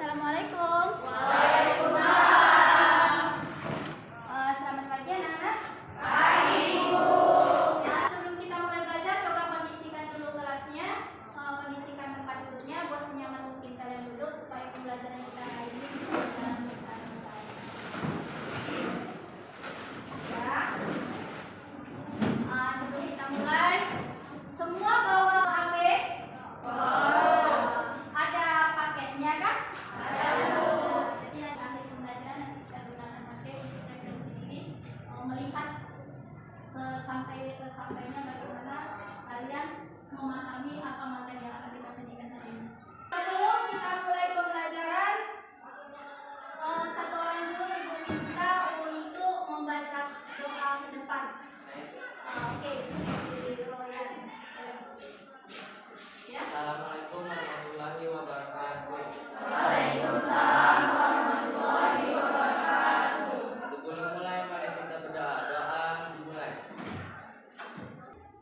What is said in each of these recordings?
Assalamualaikum. Waalaikumsalam. Selamat pagi anak-anak. Pagi, Ibu. Sebelum kita mulai belajar, coba kondisikan dulu kelasnya, kondisikan tempat duduknya buat senyaman mungkin kalian duduk supaya pembelajaran kita hari ini bisa berjalan dengan baik. Ya. Sebelum kita mulai, semua bawa HP? Ada paketnya kan? Ada, Bu. Jadi nanti pembelajaran nanti kita gunakan HP untuk referensi ini, melihat sampainya bagaimana kalian memahami apa materi yang akan kita sajikan hari ini. Sebelum kita mulai pembelajaran, satu orang dulu Ibu minta untuk membaca doa ke depan. Oke, Royan. Ya. Assalamualaikum warahmatullahi wabarakatuh. Waalaikumsalam warahmatullahi wabarakatuh. Sebelum mulai, mari kita berdoa. Doa dimulai.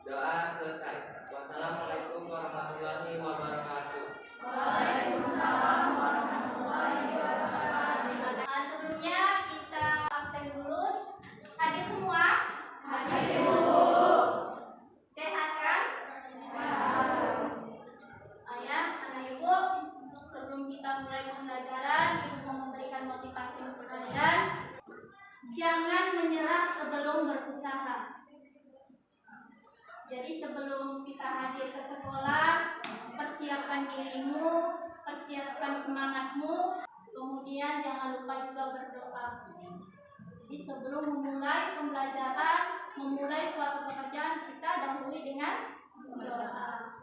Doa selesai. Wassalamualaikum warahmatullahi wabarakatuh. Waalaikumsalam warahmatullahi wabarakatuh. Sebelumnya kita absen dulu. Hadir semua? Hadir, Bu. Sehat kan? Ayah, anak ibu, sebelum kita mulai pembelajaran, ibu mau memberikan motivasi untuk kalian. Jangan menyerah sebelum berusaha. Jadi sebelum kita hadir ke sekolah, persiapkan dirimu, persiapkan semangatmu, kemudian jangan lupa juga berdoa. Jadi sebelum memulai pembelajaran, memulai suatu pekerjaan, kita dahului dengan doa.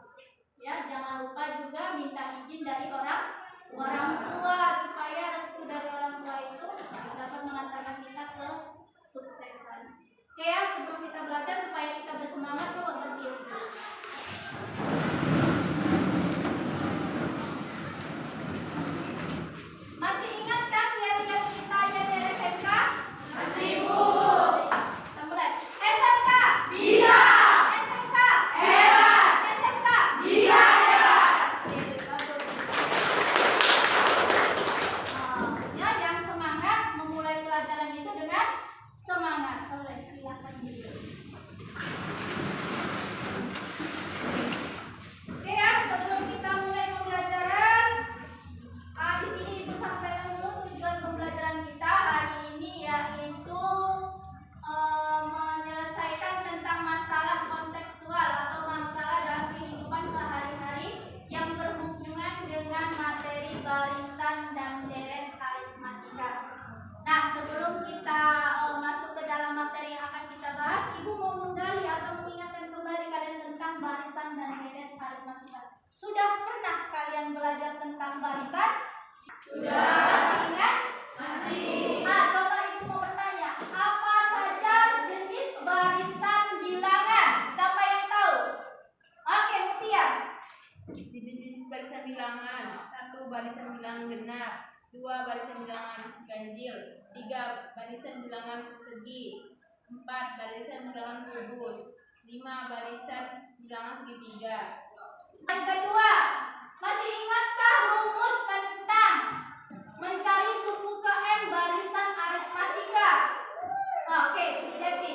Ya, jangan lupa juga minta izin dari orang tua supaya restu dari orang tua itu dapat mengantarkan kita ke suksesan. Oke ya, sebelum kita belajar supaya kita bersemangat, coba berdiri. Masih ingat kan nilai-nilai kita yang dari SMK? Masih, Bu. Kita mulai. SMK Bisa. SMK Hebat. SMK Bisa hebat. Bagus. Ya, yang semangat memulai pelajaran itu dengan semangat. Boleh silakan dulu. Oke ya, sebelum kita mulai pembelajaran, di sini Ibu sampaikan dulu tujuan pembelajaran kita hari ini, yaitu menyelesaikan tentang masalah kontekstual atau masalah dalam kehidupan sehari-hari yang berhubungan dengan materi barisan dan deret aritmatika. Nah, sebelum kita masuk ke dalam materi yang akan kita bahas, Ibu mau menggali atau mengingatkan kembali kalian tentang barisan dan deret aritmatika. Sudah pernah kalian belajar tentang barisan? Sudah. Masih ingat? Masih. Coba Ibu mau bertanya, apa saja jenis barisan bilangan? Siapa yang tahu? Oke, Mutia. Jenis barisan bilangan: 1. Barisan bilangan genap, 2. Barisan bilangan ganjil, 3. Barisan bilangan segi, 4. Barisan bilangan kubus, 5. Barisan bilangan segitiga. Yang kedua, masih ingatkah rumus tentang mencari suku ke M barisan aritmatika? Oke, si Devi.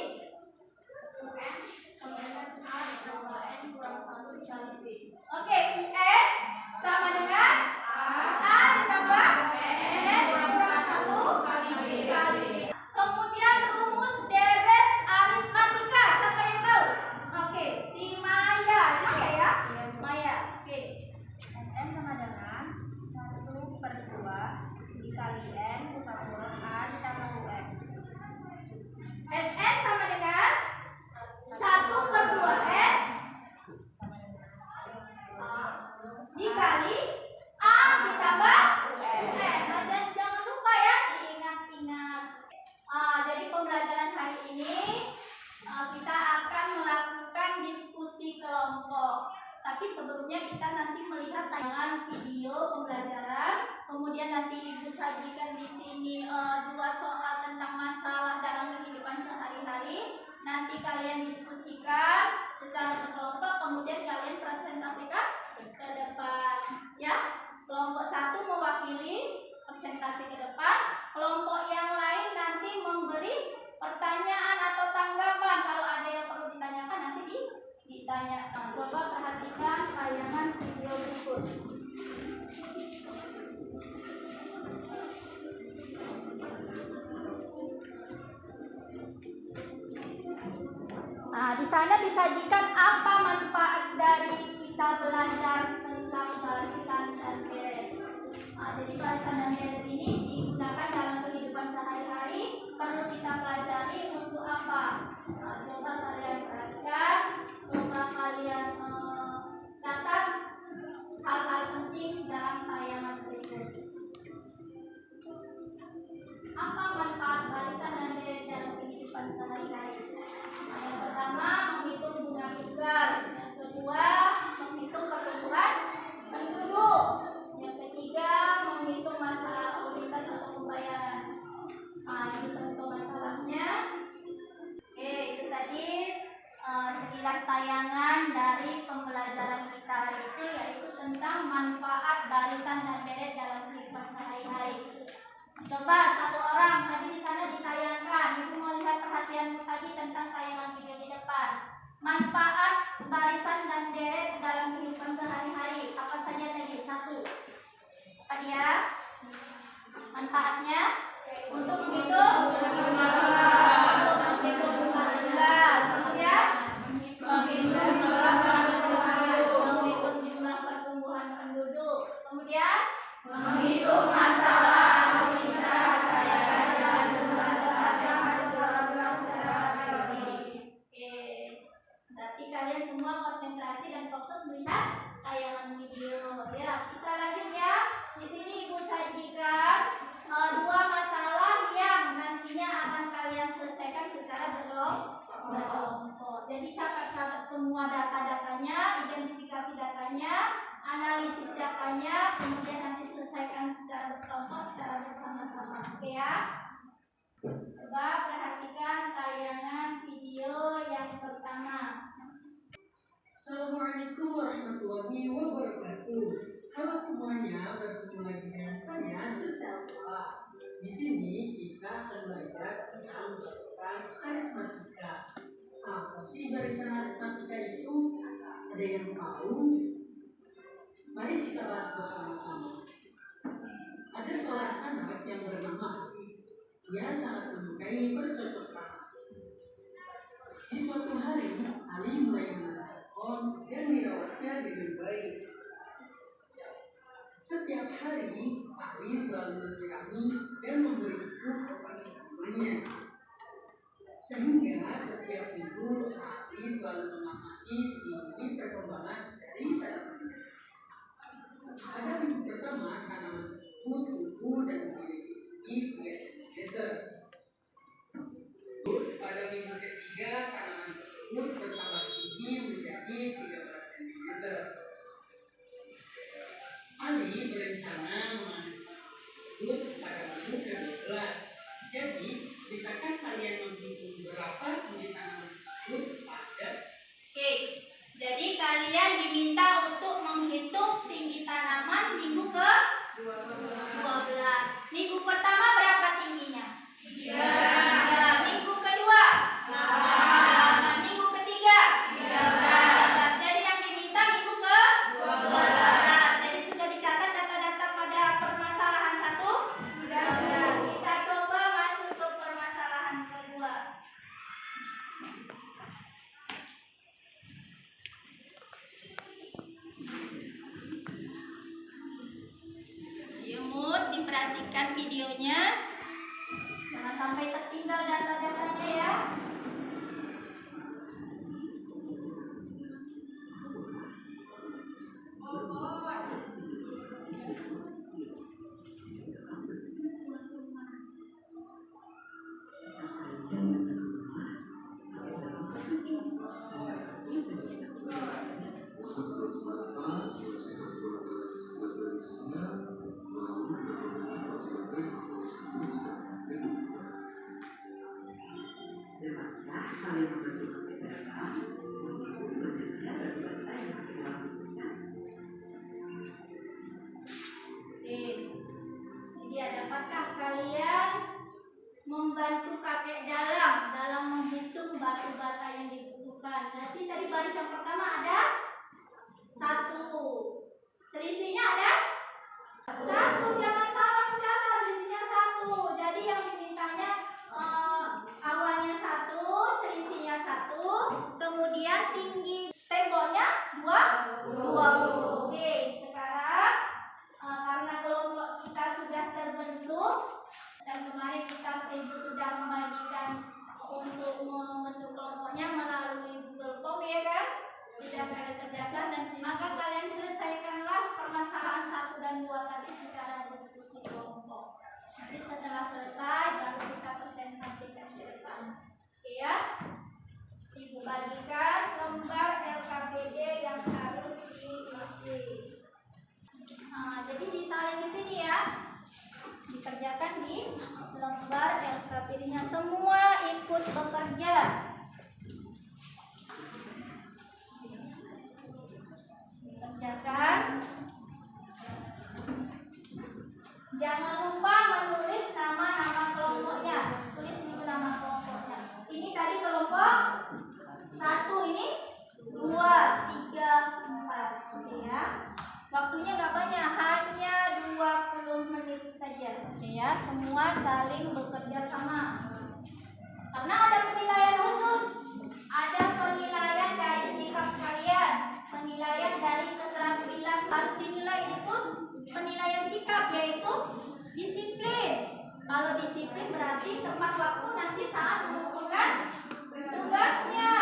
UN kemudian A ditambah N kurang 1 dikali B. Oke, UN sama dengan A ditambah N kurang 1 kali B. Kemudian rumus deret aritmatika, siapa yang tahu? Oke, si Maya ya? Maya. Oke. SN sama dengan 1/2 dikali N kurang A ditambah UN. SN sama dengan 1/2 N dikali A ditambah UN. Dan jangan lupa ya, ingat-ingat. Jadi pembelajaran hari ini kita akan melakukan diskusi kelompok. Tapi sebelumnya kita nanti melihat tayangan video pembelajaran, kemudian nanti Ibu sajikan di sini 2 soal tentang masalah dalam kehidupan sehari-hari. Nanti kalian diskusikan secara berkelompok, kemudian kalian presentasikan ke depan. Ya, kelompok 1 mewakili sana disajikan apa manfaat dari kita belajar tentang barisan dan deret. Jadi barisan dan deret ini digunakan dalam kehidupan sehari-hari, perlu kita pelajari untuk apa? Coba kalian perhatikan, coba kalian catat hal-hal penting dalam tayangan berikut. Apa manfaat barisan dan deret dalam kehidupan sehari-hari? Yang pertama, menghitung bunga tunggal. Yang kedua, menghitung pertumbuhan penduduk. Yang ketiga, menghitung masalah lalu atau pembayaran. Ini contoh masalahnya. Oke, itu tadi sekilas tayangan dari pembelajaran kita hari itu, yaitu tentang manfaat barisan dan deret dalam kehidupan sehari-hari. Coba satu orang tadi di sana ditayangkan, ibu mau lihat perhatianmu tadi tentang tayangan video di depan. Manfaat barisan dan deret dalam kehidupan sehari-hari apa saja tadi? Satu, apa dia? Manfaatnya untuk menghitung bunga tunggal, kemudian menghitung jumlah pertumbuhan penduduk, kemudian Menghitung masalah kalian semua konsentrasi dan fokus melihat tayangan video. Ya, kita lanjut ya. Di sini ibu sajikan dua masalah yang nantinya akan kalian selesaikan secara berkelompok. Jadi catat semua data-datanya, identifikasi datanya, analisis datanya, kemudian nanti selesaikan secara berkelompok, secara bersama-sama. Oke ya. Coba perhatikan tayangan video yang pertama. Assalamualaikum warahmatullahi wabarakatuh. Halo semuanya, bertemu lagi dengan saya Susela. Di sini kita akan belajar tentang barisan aritmatika. Apa sih barisan aritmatika itu? Ada yang tahu? Mari kita bahas bersama-sama. Ada seorang anak yang bernama Ali. Dia sangat menyukai bercocok tanam. Di suatu hari, Ali mulai dan dirawatnya dengan baik. Setiap hari, Ali selalu menyirami dan memberi pupuk kepada tanamannya. Sehingga setiap minggu, Ali selalu mengamati tinggi perkembangan dari tanamannya. Pada minggu pertama, tanaman tersebut tumbuh dan memiliki tinggi 3 cm. Pada minggu ketiga, tanaman tersebut bertambah tinggi menjadi 13 cm. Ali berencana menanam tersebut pada minggu ke-12. Jadi, bisakah kalian menghitung berapa tinggi tanaman tersebut pada? Oke, jadi kalian diminta untuk menghitung tinggi tanaman minggu ke-12. Minggu pertama berapa tingginya? 3. Minggu kedua? 8. Minggu ketiga? 13. Jadi yang diminta minggu ke-12. Jadi sudah dicatat data-data pada permasalahan 1? Sudah. Kita coba masuk ke permasalahan kedua. Yumut, diperhatikan videonya. Jangan sampai tertinggal data-datanya ya. Dapatkah kalian membantu kakek dalam menghitung batu bata yang dibutuhkan? Berarti tadi baris yang pertama ada 1. Selisihnya ada 1. Jangan salah mencatat, selisihnya 1. Jadi yang dimintanya awalnya 1, selisihnya 1, kemudian Jangan lupa menulis nama-nama kelompoknya. Tulis dulu nama kelompoknya. Ini tadi kelompok 1, ini 2, 3, 4. Oke ya. Waktunya nggak banyak, hanya 20 menit saja. Oke ya, semua saling bekerja sama. Karena ada penilaian khusus. Ada penilaian dari sikap kalian, penilaian dari keterampilan. Harus dinilai itu penilaian sikap, yaitu disiplin. Kalau disiplin berarti tepat waktu nanti saat mengumpulkan tugasnya.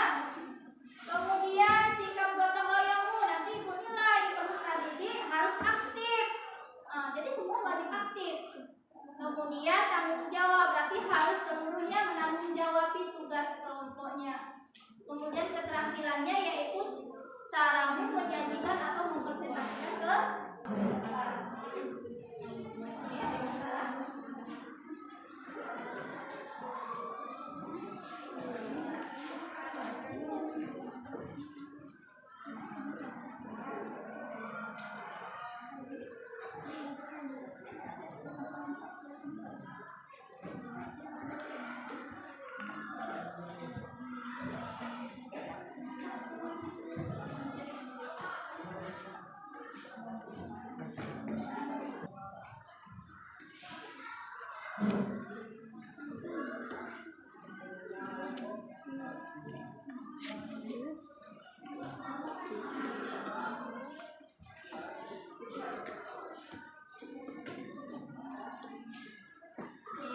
Kemudian sikap gotong royongmu nanti ibu nilai di peserta didik harus aktif. Jadi semua wajib aktif. Kemudian tanggung jawab berarti harus seluruhnya menanggung jawab tugas kelompoknya. Kemudian keterampilannya yaitu caramu menjanjikan atau mempresentasikan ke ada masalah?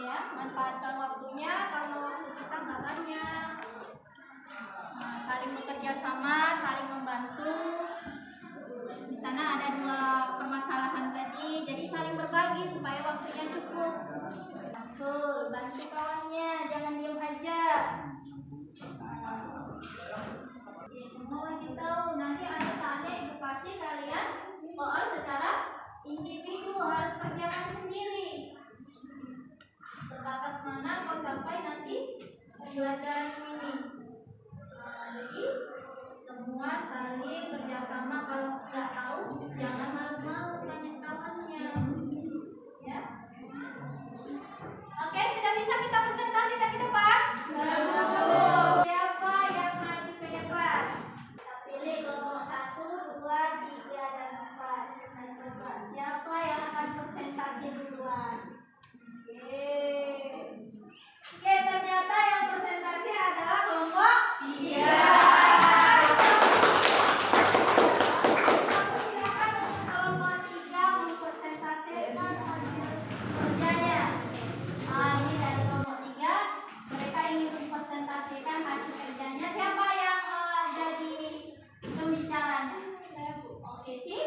Ya, manfaatkan waktunya karena waktu kita nggak banyak. Saling bekerja sama, saling membantu. Di sana ada 2 permasalahan tadi, jadi saling berbagi supaya waktunya cukup. Langsung bantu kawannya, jangan diam aja. Oke, semua wajib tahu. Nanti ada saatnya ibu kasih kalian soal secara individu, harus kerjakan sendiri. Sebatas mana kau capai nanti pembelajaran ini. Jadi semua saling kerjasama. Kalau nggak tahu jangan malu-malu tanya kawannya, ya. Oke, sudah bisa kita presentasikan ke depan? Siapa yang maju ke depan? Kita pilih kelompok 1, 2, 3, dan 4. Nah, coba siapa yang akan presentasi duluan? Oke, ternyata yang presentasi adalah kelompok 3. Silakan untuk kelompok 3 mempresentasikan hasil kerjanya. Ini dari kelompok 3, mereka ingin mempresentasikan hasil kerjanya. Siapa yang jadi pembicaranya? Oke sih,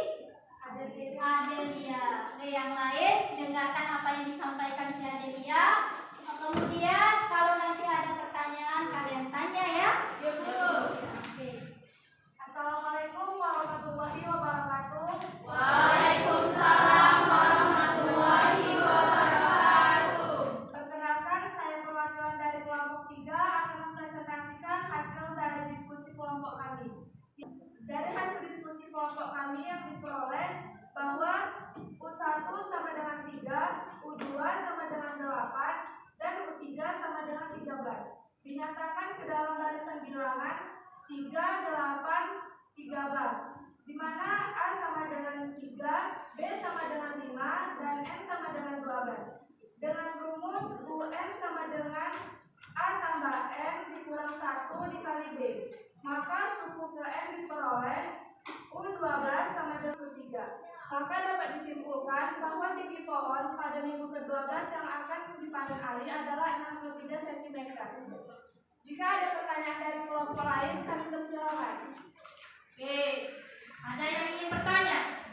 Adelia. Yang lain dengarkan apa yang disampaikan si Adelia. Kemudian kalau nanti ada pertanyaan kalian tanya ya. Oke. Assalamualaikum warahmatullahi wabarakatuh. Waalaikumsalam warahmatullahi wabarakatuh. Perkenalkan, saya perwakilan dari kelompok 3 akan mempresentasikan hasil dari diskusi kelompok kami. Dari hasil diskusi kelompok kami yang diperoleh bahwa U1 sama dengan 3, U2 sama dengan 8, dan U3 sama dengan 13. Dinyatakan ke dalam barisan bilangan 3, 8, 13, di mana A sama dengan 3, B sama dengan 5, dan N sama dengan 12. Dengan rumus UN sama dengan A tambah N dikurang 1 dikali B, maka suku ke N diperoleh U12 sama dengan U3. Maka dapat disimpulkan bahwa tinggi pohon pada minggu ke-12 yang akan dipanen Ali adalah 63 cm. Jika ada pertanyaan dari kelompok lain, kami persilakan. Oke, ada yang ingin bertanya?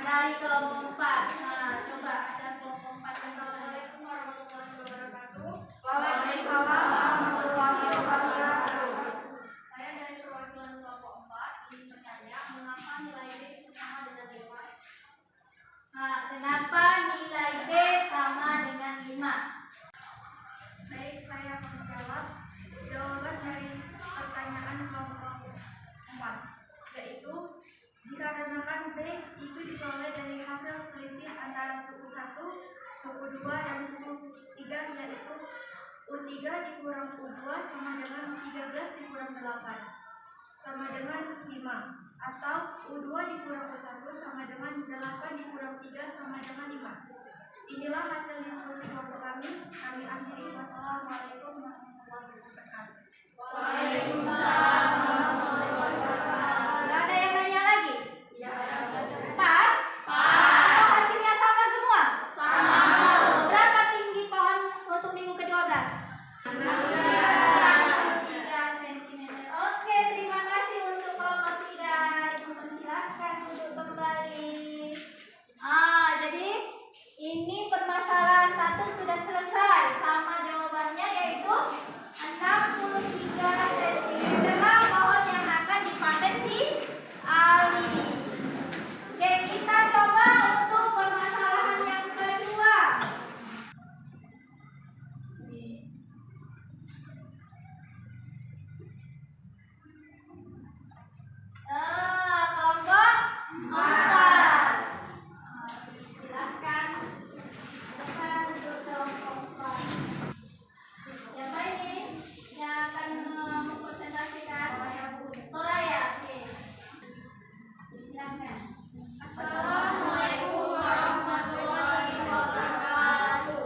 Dari kelompok 4. Nah, coba ada kelompok 4. Assalamualaikum warahmatullahi wabarakatuh. Waalaikumsalam warahmatullahi wabarakatuh. Saya dari perwakilan kelompok 4 ingin bertanya, mengapa nilai B bisa sama dengan 5? Nah, kenapa nilai B sama dengan 5? Baik, saya akan menjawab jawaban dari pertanyaan kelompok 4, yaitu dikarenakan B itu diperoleh dari hasil selisih antara antara suku 1, suku 2, dan suku 3, yaitu U3 dikurang U2 sama dengan 13 dikurang 8 sama dengan 5, atau U2 dikurang U1 sama dengan 8 dikurang 3 sama dengan 5. Inilah hasil diskusi kelompok kami. Kami akhiri. Wassalamualaikum warahmatullahi wabarakatuh. Waalaikumsalam warahmatullahi wabarakatuh. Nggak ada yang nanya lagi? Pas? Pas. Oh, hasilnya sama semua? Sama. Berapa tinggi pohon untuk minggu ke-12? 3 cm. Oke, terima kasih untuk kelompok 3. Ibu persilahkan duduk kembali. Jadi ini permasalahan 1 sudah selesai. Sama jawabannya, yaitu 63 cm pohon yang akan dipanen si Ali. Oke, kita coba untuk permasalahan yang kedua. Kelompok 4. Silahkan. Silahkan duduk kelompok 4. Siapa ini yang akan mempresentasikan? Soraya. Oke. Silahkan. Assalamualaikum warahmatullahi wabarakatuh.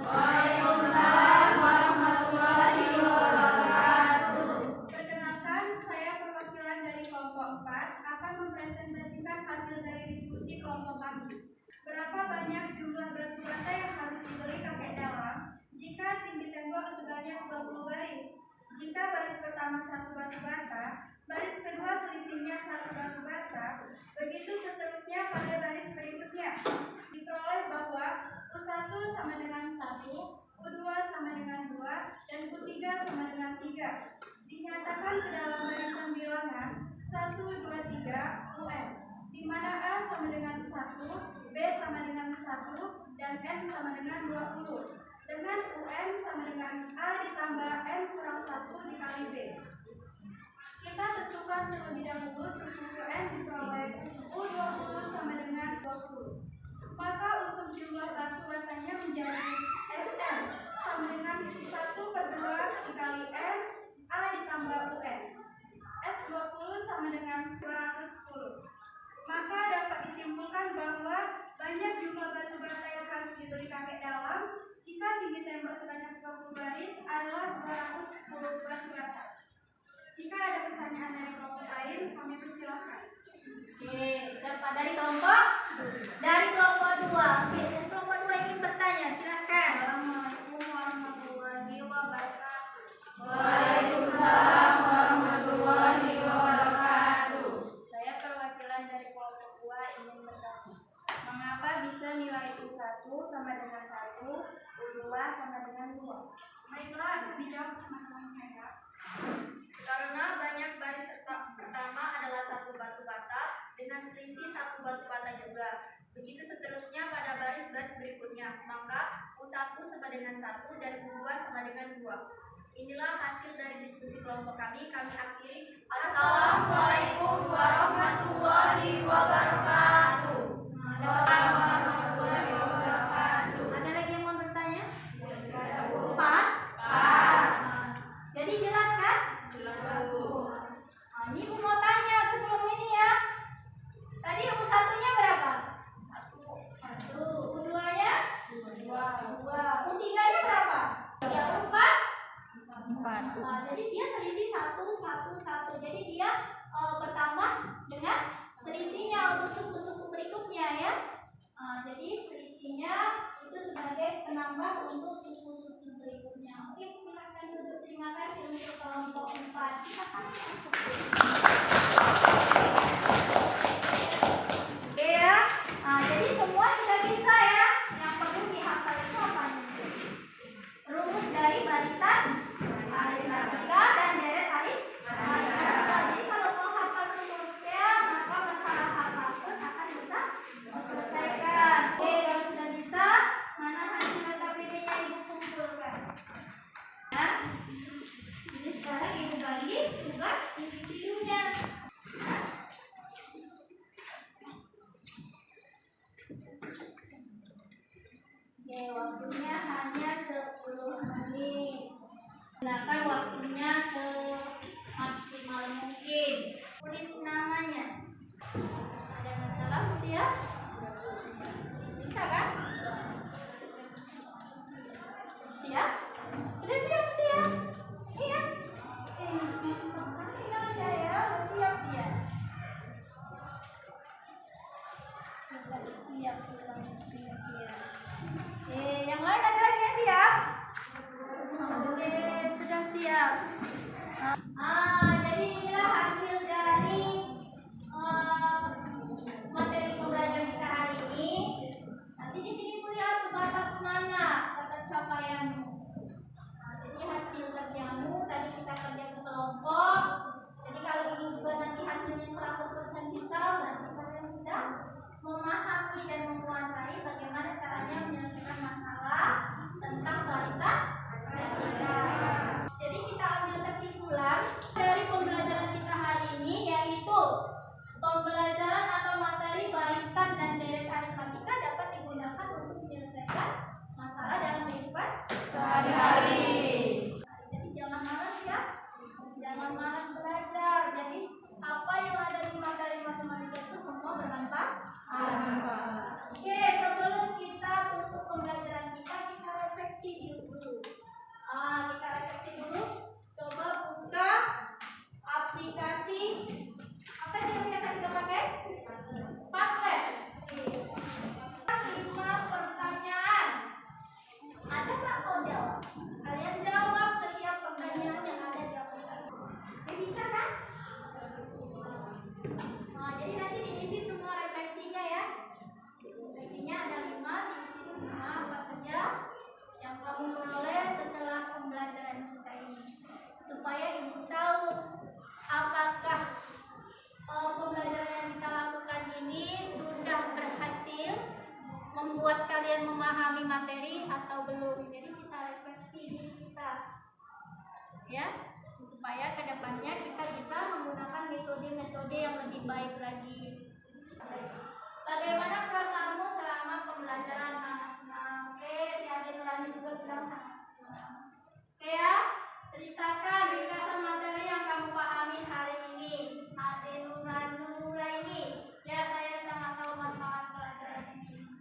Waalaikumsalam warahmatullahi wabarakatuh. Perkenalkan, saya perwakilan dari kelompok 4 akan mempresentasikan hasil dari diskusi kelompok kami. Berapa banyak jumlah batu bata yang harus dibeli kakek dalam jika tinggi tembok sebanyak 20 baris? Jika baris pertama 1 batu bata, baris kedua selisihnya 1 batu bata, begitu seterusnya pada baris berikutnya. Diperoleh bahwa U1 sama dengan 1, U2 sama dengan 2, dan U3 sama dengan 3. Dinyatakan ke dalam barisan bilangan 1, 2, 3 UN, di mana A sama dengan 1, B sama dengan 1, dan N sama dengan 20. Dengan UN sama dengan A ditambah N kurang 1 dikali B. Kita tentukan terlebih dahulu suku UN diperoleh U20 sama dengan 20. Maka untuk jumlah batu batanya menjadi SN sama dengan 1/2 dikali N A ditambah UN. S20 sama dengan 210. Maka dapat disimpulkan bahwa banyak jumlah batu bata yang harus dibeli kakek dalam jika tinggi tembok sebanyak 20 baris adalah 210 batu bata. Jika ada pertanyaan dari kelompok lain, kami persilahkan. Oke, siapa dari kelompok? Dari kelompok 2. Oke, dari kelompok 2 ingin bertanya, silakan. Assalamualaikum warahmatullahi wabarakatuh. Waalaikumsalam warahmatullahi wabarakatuh. Saya perwakilan dari kelompok 2 ingin bertanya. Mengapa bisa nilai U1 sama dengan 1, U2 sama dengan 2? Baiklah, dijawab sama teman saya. Karena banyak baris pertama adalah 1 batu bata dengan selisih 1 batu bata juga. Begitu seterusnya pada baris-baris berikutnya. Maka U1 sama dengan 1 dan U2 sama dengan 2. Inilah hasil dari diskusi kelompok kami. Kami akhiri. Assalamualaikum warahmatullahi wabarakatuh. Warahmatullahi wabarakatuh. Ada lagi yang mau bertanya? Pas? Pas. Jadi jelas kan? Jelas, Bu. Ini Bu mau tanya sebelum ini ya. Tadi U1-nya berapa? 1. U2-nya? 2. U3-nya berapa? 3, 4? 4. Jadi dia selisih 1, 1, 1. Jadi dia bertambah dengan selisihnya untuk suku-suku berikutnya ya. Jadi selisihnya itu sebagai penambah untuk suku-suku berikutnya. Oke, silakan duduk. Terima kasih untuk kelompok 4. Kita kasih. Oke ya. Jadi semua sudah bisa ya. Yang perlu dihafal itu apa? Rumus dari barisan aritmatika dan deret aritmatika. Jadi kalau mau hafal rumusnya, maka masalah apapun akan bisa diselesaikan. Oke, kalau sudah bisa, mana hasil KPD-nya Ibu kumpulkan. Ya. Jadi sekarang Ibu bagi tugas individunya. Oke, waktunya hanya 10 menit. Gunakan waktunya semaksimal mungkin. Tulis namanya. Ada masalah Mutia? Bisa kan? Siap? Sudah siap Mutia? Iya. Cantik aja ya, udah siap dia. Sudah siap ya. Yang lain ada lagi yang siap? Oke, sudah siap. Jadi inilah hasil dari materi pembelajaran kita hari ini. Nanti di sini kuliah sebatas mana kata capaianmu. Jadi hasil kerjamu tadi kita kerja ke kelompok. Jadi kalau ini juga nanti hasilnya 100% bisa, berarti kalian sudah memahami dan menguasai bagaimana caranya menyelesaikan masalah tentang barisan vertikal. Jadi kita ambil kesimpulan dari pembelajaran kita hari ini, yaitu pembelajaran atau materi barisan dan deret aritmatika dapat digunakan untuk menyelesaikan masalah dalam kehidupan sehari-hari. Jadi jangan malas ya, jangan malas belajar. Jadi apa yang ada di materi matematika itu semua bermanfaat. Oke, sebelum kita tutup pembelajaran kita refleksi dulu. Kita refleksi dulu. Coba buka aplikasi apa yang biasa kita pakai? Padlet. 5 pertanyaan. Coba kau jawab. Kalian jawab setiap pertanyaan yang ada di aplikasi. Bisa kan? Jadi nanti diisi semua refleksinya ya. Refleksinya ada 5, diisi semua apa saja yang kamu peroleh setelah pembelajaran kita ini, supaya ibu tahu apakah pembelajaran yang kita lakukan ini sudah berhasil membuat kalian memahami materi atau belum. Jadi kita refleksi diri kita ya, supaya kedepannya kita bisa menggunakan metode-metode yang lebih baik lagi. Bagaimana perasaanmu selama pembelajaran? Sangat senang. Oke, si Ade Nurani juga bilang sangat senang. Oke ya, ceritakan ringkasan materi yang kamu pahami hari ini. Ade Nurani. Ya, saya sangat tahu manfaat pelajaran ini.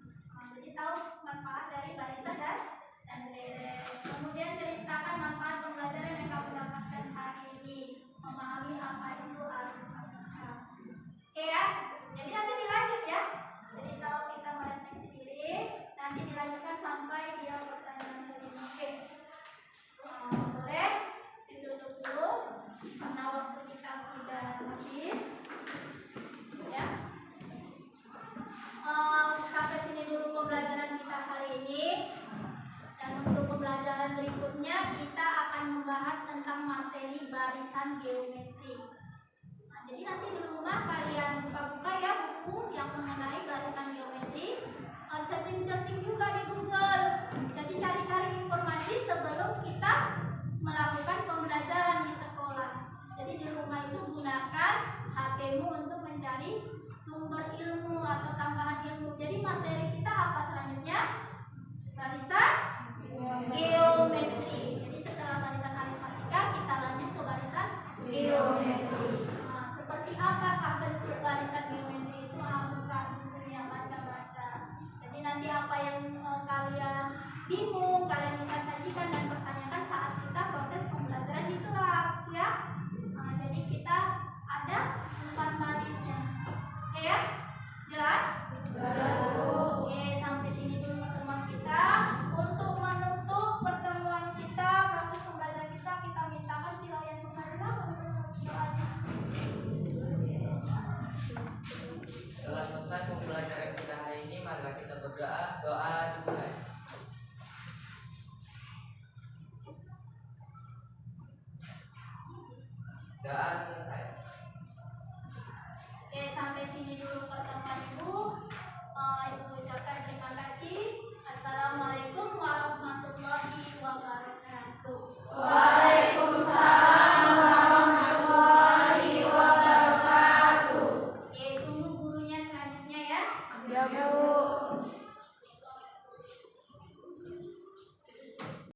Jadi tahu manfaat dari barisan dan deret. Kemudian ceritakan manfaat pembelajaran yang kamu dapatkan hari ini. Memahami apa itu aritmatika. Oke ya, jadi nanti dilanjut ya. Jadi kalau kita merefleksi diri, nanti dilanjutkan sampai dia pertanyaan kelima. Oke, boleh ditutup dulu karena waktu kita sudah habis. Ya, sampai sini dulu pembelajaran kita hari ini. Dan untuk pembelajaran berikutnya kita akan membahas tentang materi barisan geometri. Jadi nanti di rumah kalian buka-buka ya buku yang mengenai barisan geometri, searching juga di Google. Jadi cari-cari informasi sebelum kita melakukan pembelajaran di sekolah. Jadi di rumah itu gunakan HP-mu untuk mencari sumber ilmu atau tambahan ilmu. Jadi materi kita apa selanjutnya? Barisan geometri. Jadi setelah barisan aritmatika kita lanjut ke barisan geometri. Seperti apakah bentuk barisan geometri itu? Buka bukunya, baca-baca. Jadi nanti apa yang kalian bingung, kalian bisa